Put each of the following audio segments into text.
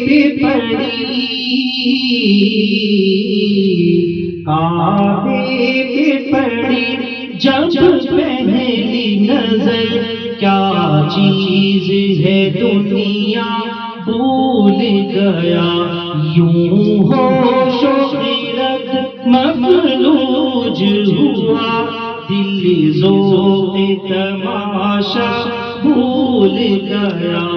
پہ پڑی کعبے پہ پڑی جب پہلی نظر کیا چیز ہے دنیا بھول گیا یوں ہوش و خیرت مفلوج ہوا دل ذوق تماشا بھول گیا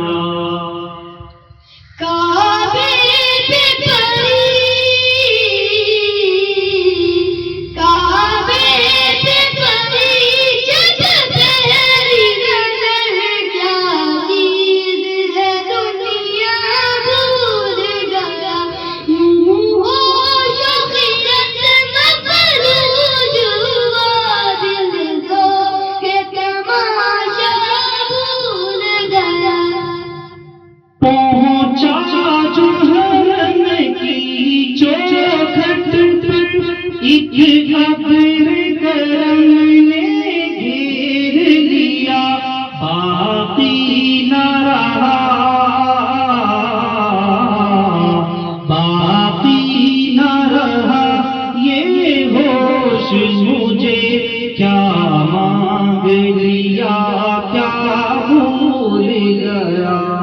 مجھے کیا مانگ لیا کیا بھول گیا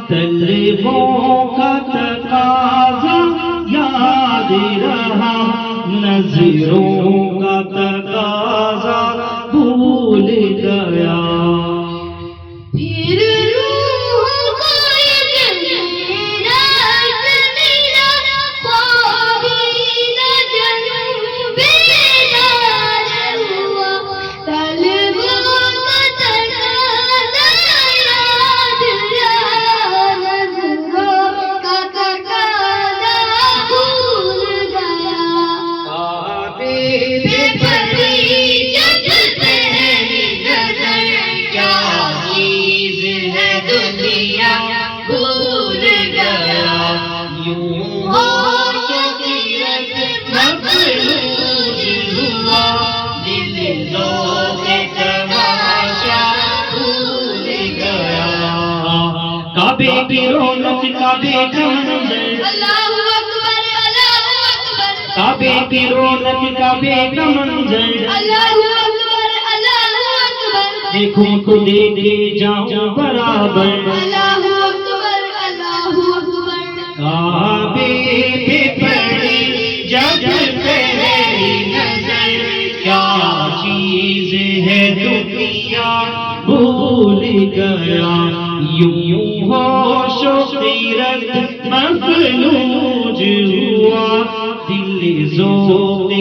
طلبوں کا تقاضا یاد رہا نظروں کا تقاضا بھول گیا کعبے کی رونق کعبے کا منظر اللہ اکبر کعبے کی رونق کعبے کا منظر اللہ اکبر دیکھوں تو دیکھے جاؤں برابر اللہ اکبر کعبے پہ پڑی جب پہلی نظر کیا چیز ہے دنیا بھول گیا یوں ہوش و خیرت مفلوج ہوا دل ذوق